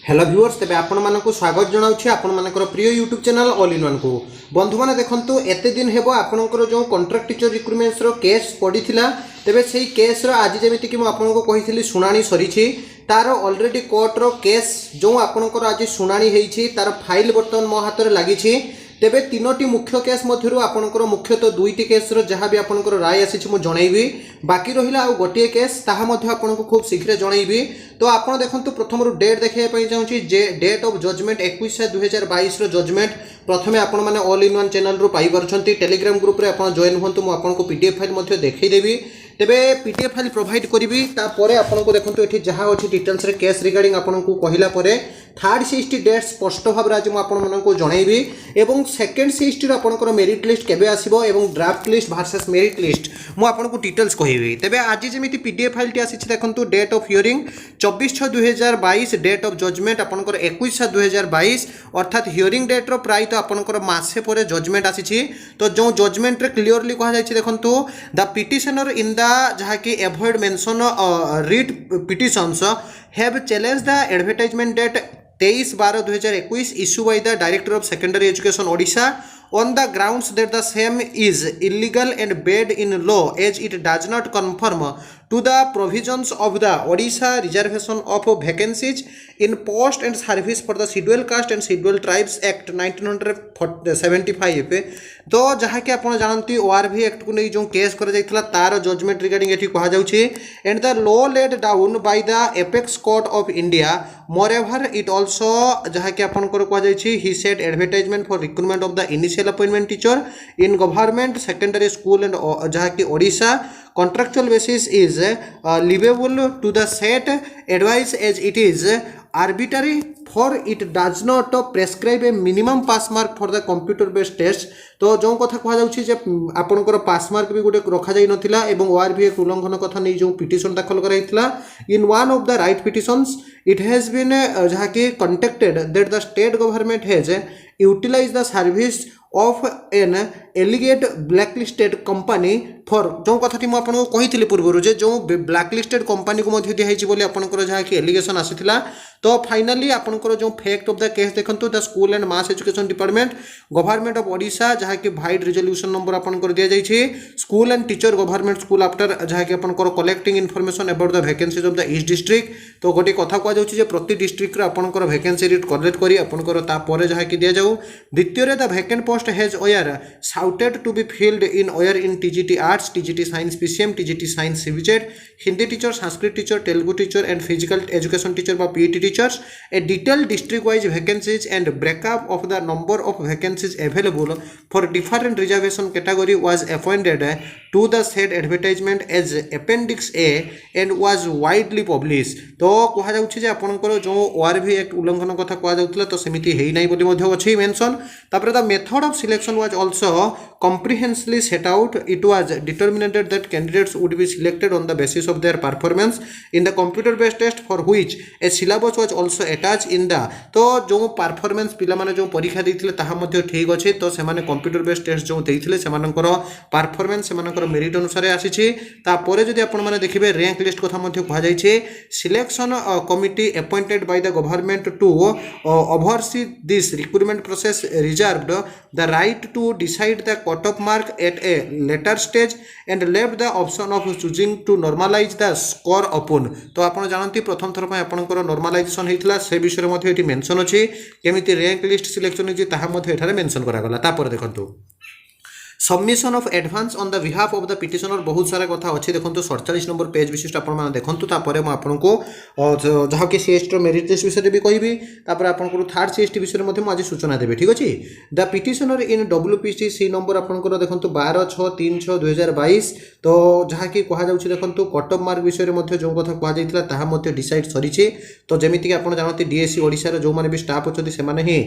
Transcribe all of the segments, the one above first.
Hello viewers तेज आपण मानक स्वागत जनाऊँ आपण मानकर प्रिय YouTube channel all in one को बंधु मैंने देखो एत दिन हेब आपंकर जो कंट्राक्ट टीचर रिक्रुटमेंट्स केस पड़ा तेरे से केस आज जमीक मुझे कही शुणी सरी तार ऑलरेडी कोर्टर केस जो आपंकर आज शुणी तार फाइल बर्तमान मो हाथ में लगी तेबे तीनोटी मुख्य केस मध्य आपंकर मुख्यतः दुईटी केस जहाँ भी आपंकर राय आसी जनइबी बाकी रहा आ गोटे केस ताहा आपको खूब शीघ्र जनइबी। तो आप देखो प्रथम डेट देखा चाहिए डेट ऑफ जजमेंट 21/2022 जजमेंट प्रथमे आपण मैंने ऑल इन वन चैनल रू पाई टेलीग्राम ग्रुप रे आप जॉइन हूँ मुझे पीडीएफ फाइल देखईदेवी तेबे पीडीएफ फाइल प्रोवाइड करी आपको देखो ये जहाँ अच्छी डिटेल्स केस रिगार्डिंग आपको कहला थर्ड सीएसटी डेट स्पष्ट भाव आज मुझे जनइबी एवं सेकेंड सीएसटी आपंकर मेरिट लिस्ट केबे आसीबो एवं draft list versus merit list मु आपको डिटेल्स कहबी। तेबे आज जमी पीडीएफ फाइल आसी देखो date of hearing 24/6/2022 date of judgment आपंकर 21/6/2022 अर्थात हियरिंग डेट रो प्राय तो आपंकर मासे पर जजमेंट आसी। तो जो जजमेंट रे क्लियरली कहा जाय देखो द पिटिशनर इन द जहाँ कि above mention writ petitions have challenge the advertisement date 23/12/2021 issue by the director of secondary education Odisha on the grounds that the same is illegal and bad in law as it does not conform to the provisions of the Odisha Reservation of Vacancies in Post and Service for the Scheduled Caste and Scheduled Tribes Act 1975। तो जहाँ कि आप जानती ORV act को नहीं जो case कर तार जजमेंट रिगार्डिंग ये कहुच्छे and the law laid down by the apex court of India moreover it also जहाँ कि आपंकर कहुच्छे he set advertisement for recruitment of the initial appointment teacher in government secondary school and जहाँ कि Odisha contractual basis is livable to the set advice as it is arbitrary for it does not prescribe a minimum pass mark for the computer based test। तो जो कथा कहुच्छे आपंकर पास mark भी गोटे रखा जाई नथिला एवं ORV एक उल्लंघन कथा नहीं जो पिटिशन दाखल कराइथिला in one of the writ petitions it has been जहाँ कि contended that the state government has utilise the service of an alleged blacklisted company for जो कथाटी मुझे कही पूर्व जो ब्लैकलिस्टेड कंपनी को दिखाई बोली आपंकर जहाँ कि एलिगेशन आसाला। तो फाइनाली आपंकर जो फैक्ट ऑफ द केस देखो the school and mass education department government of Odisha जहाँ कि वाइड रिजोल्यूशन नंबर आपंकर दि जाइए school and teacher government school after जहाँ कि आपंकर collecting information about the vacancies of the east district. तो गोटे कथा कहुच्छे प्रति डिस्ट्रिक्ट आपंकर वैकेंसी रेट कलेक्ट करी आपंकर तापर जहाँ कि दि जाऊ द्वितीय the vacant post has were sought to be filled in were in TGT arts TGT science PCM TGT science CBZ Hindi teacher Sanskrit teacher Telugu teacher and physical education teacher बा PET teachers a detail district wise vacancies and breakup of the number of vacancies available for different reservation category was appointed to the said advertisement as appendix A and was widely publish. तो कहुच्छे आपंकर जो ORV act उल्लंघन कथा कहुला तो सेमती है ना बोली अच्छी मेंशन। तापर the method of selection was also comprehensively set out it was determined that candidates would be selected on the basis of their performance in the computer based test for which a syllabus was also attached in the। तो जो performance पिला माने जो परीक्षा देथिले ताहा मध्ये ठीक अछि तो से माने कंप्यूटर बेस्ड टेस्ट जो देथिले से मानकर परफॉर्मेंस से मानकर मेरिट अनुसार आसीछि। तापरे जदि आपण माने देखिबे रैंक लिस्ट कथा मध्ये कहा जाइछे selection committee appointed by the government to oversee this recruitment process reserved the right to decide the cut off mark at a later stage and left the option of choosing to normalise the score open. तो आपण जानती प्रथम थर पर आपनकर normalisation हेतिला से विषय मध्ये एटी मेंशन अछि केमिति रैंक लिस्ट सिलेक्शन अछि ताहा मध्ये एठारे मेंशन करा गला। तापर देखंतु submission of advance on the behalf of the petitioner बहुत सारा कथा अच्छे देखो 47 नंबर पेज विशिष्ट आपको देखूँ तापर आपको जहाँ कि सीएसटी मेरिट लिस्ट विषय भी कहबी तापर आपको थर्ड सीएसटी विषय में आज सूचना देवी ठीक अच्छे। The petitioner in WPC C number आपंकर देखो 12/6/3/2022 तो जहाँ कि कहुच्छे देखो कट ऑफ मार्क विषय में जो कथा कहुई डिसाइड सरी। तो जमीक आप जानते डीएससी ओडिशा जो मैंने भी स्टाफ अच्छे से ही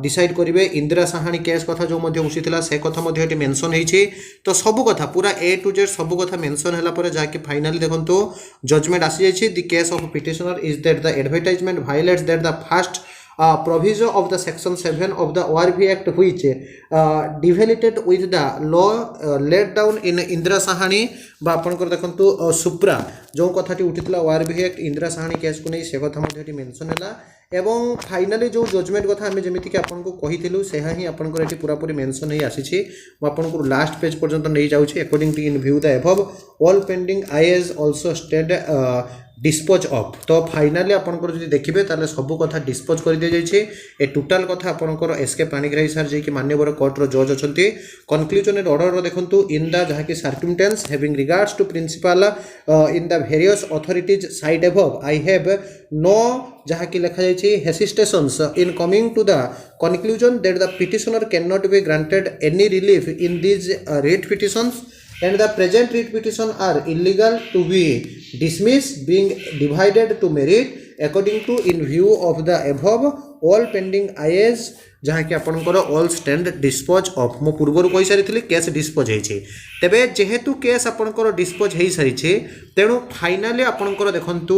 डिसाइड करेंगे इंदिरा साहानी केस कथा जो उठीला से कथा मेंशन होती। तो सब कथा पूरा ए टू जेड सब कथा मेंशन है जहाँकि फाइनाली देखो जजमेंट आसी जाइए the case of petitioner is that the advertisement violets that the first proviso of the section 7 of the ORV Act which deviated with the law laid down in Indira Sahani बा आपनकर देखंतु सुप्रा जो कथाटी उठितला ORV Act Indira Sahani case को नहीं से कथा मध्ये mention हैला एवं फाइनली जो जजमेंट कथा आमे जेमिति कि आपनको कहिथिलु सेहा ही आपनकर एठी पूरा पूरी मेंशन हे आसीछि म आपनको लास्ट पेज पर्यंत नै जाउछि according to in view the above all pending IAs also stand disposed of तो फाइनली आपनकर जदि देखिबे ताले सब कथा डिस्पोज कर दिया जाइछे ए टोटल कथा आपनकर एसके पाणिग्राही सर जे कि माननीय कोर्ट रो जज अछंती कंक्लूजन ऑर्डर रो देखंतु इन द जहा कि circumstances having regards to principle in the various authorities cited above I have no जहा कि लिखा जाइछे hesitations in coming to the conclusion that the petitioner can not be granted any relief in this writ petitions and the present writ petition are illegal to be dismissed being divided to merit according to in view of the above all pending IAS जहाँ कि आपनकर all stand dispose of मो पूर्वर कहि सारिथिली case dispose हेछि तेबे जेहेतु case आपनकर dispose हेइ सारिछि तेणु फाइनली आपनकर देखंतु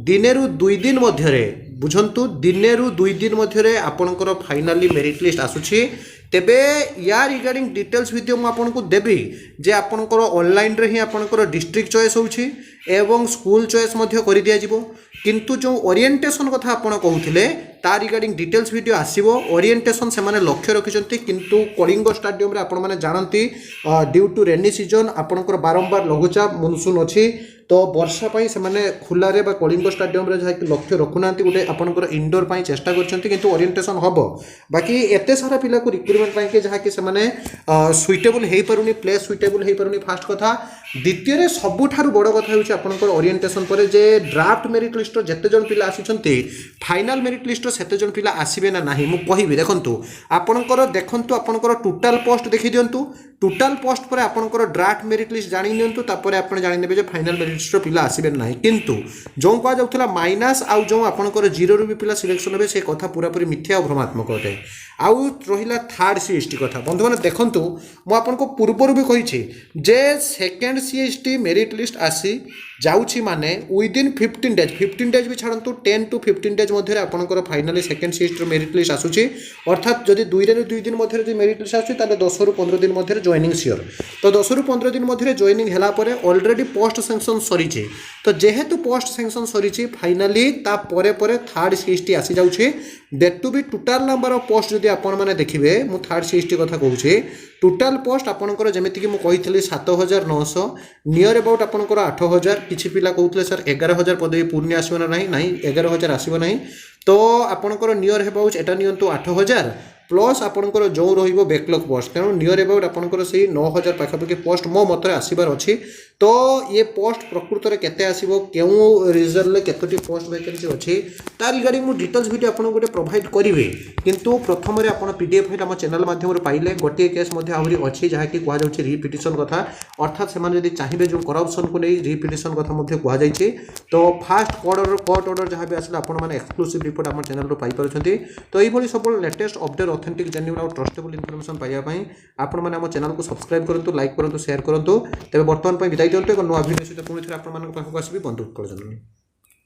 दिनेरु 2 दिन मध्यरे बुझंतु दिनेरु 2 दिन मध्यरे आपनकर फाइनली मेरिट लिस्ट आसुछि तेबे या रिगार्डिंग डिटेल्स वीडियो मु आपनको देबी जे आपनकर ऑनलाइन रे ही आपनकर डिस्ट्रिक्ट चॉइस होउछि एवं स्कूल चॉइस मध्य करि दिया जिवो किंतु जो ओरिएंटेशन कथा आपण कहउथिले ता रिगार्डिंग डिटेल्स वीडियो आसीबो ओरिएंटेशन से माने लक्ष्य रखिसंती किंतु कलिंग स्टेडियम रे आपण माने जानंती ड्यू टू रेनी सीजन आपनकर बारंबार लघुचाप मानसून अछि तो वर्षा पाई से माने खुला रे बा कलिंग स्टेडियम रे जहा लक्ष्य रखुनांती गोटे आपनकर इंडोर पाई चेष्टा करछंती किंतु ओरिएंटेशन हबो बाकी एते सारा पिला को रिक्रूटमेंट पाई के जहा कि से माने सुइटेबल हेई परुनी प्लेस सुइटेबल हेई परुनी फास्ट कथा द्वितीय रे सबुठारु बड़ कथा होछि आपनकर ओरिएंटेशन परे जे ड्राफ्ट मेरिट लिस्ट जते जन पिला आसीछंती फाइनल मेरिट लिस्ट सेते जन पिला आसीबे ना नाही मु कहिबी देखंतु आपनकर टोटल पोस्ट देखि दियंतु टोटल पोस्ट पर आपनकर ड्राफ्ट मेरिट लिस्ट जानि नियंतु तापर आपण जानि नेबे जे फाइनल मेरिट लिस्ट पिला आसीबे नाही किंतु जो कहा जाउथला माइनस आउ जो आपनकर जीरो रु भी पिला सिलेक्शन हेबे से कथा पूरा पूरी मिथ्या और भ्रमात्मक अटे आउ रहिला थर्ड सीएसटी कथा बंधु माने देखंतु मु आपनको पूर्वरु भी कहिछि जे सेकंड सीएसटी मेरिट लिस्ट आसी जाउछि माने विदिन 15 डेज भी छाड़ंतु 10 to 15 डेज मध्य आपनकर finally second CST merit list आसुछि अर्थात जदि 2 दिन मध्य जदि मेरिट लिस्ट आसुछि ताले 10 रु 15 दिन मध्य जॉइनिंग सियोर तो 10 रु 15 दिन मध्य जॉइनिंग हैला परे ऑलरेडी पोस्ट सैंक्शन सरीछि तो जेहेतु पोस्ट सैंक्शन सरीछि फाइनली ता परे परे थर्ड सीएसटी आसी जाउछि that to be total number of post जदि आपण माने देखिबे मु थर्ड सीएसटी कथा कहूछि टोटल पोस्ट आपनकर जेमिति कि मु कहितली 7900 नियर अबाउट आपनकर 8000 किछि पिला कहउतले सर 11000 पदवी पूर्ण आसीबो ना नाही 11000 आसीबो नाही तो आपनकर नियर हेबाउच एटा नियंतु 8000 प्लस आपनकर जो रहिबो बैकलॉग पोस्ट तेणु नियर अबाउट आपनकर से 9000 पाखापाखि पोस्ट मो मतरे आसीबार अछि तो ये पोस्ट प्रकृत रे केते आसीबो केउ रिजल्ट ले केतोटी पोस्ट वैकेंसी अछि ता रिगार्डिंग मु डिटेल्स वीडियो आपन गोटे प्रोवाइड करिवे किंतु प्रथम रे आपन पीडीएफ फाइल हम चैनल माध्यम रे पाइले गोटे केस मध्ये आहुरी अछि जहा कि कुआ जाउछि रिपिटिशन कथा अर्थात से माने यदि चाहिबे जो करप्शन को नै रिपिटिशन कथा मध्ये कुआ जाइछि तो फास्ट कोर्ट ऑर्डर जहा भी आसला आपन माने एक्सक्लूसिव रिपोर्ट हम चैनल रो पाइ परछंती तो एई भली सब लेटेस्ट अपडेट ऑथेंटिक जेन्युइन और ट्रस्टेबल इन्फॉर्मेशन पाइबा पई आपण माने हम चैनल को सब्सक्राइब करंतु लाइक करंतु शेयर करंतु तबे वर्तमान पई विदाई दियंतु एक नवा वीडियो सहित पुणी थे आपण मानक पाखक आसीबी बंधु करजन।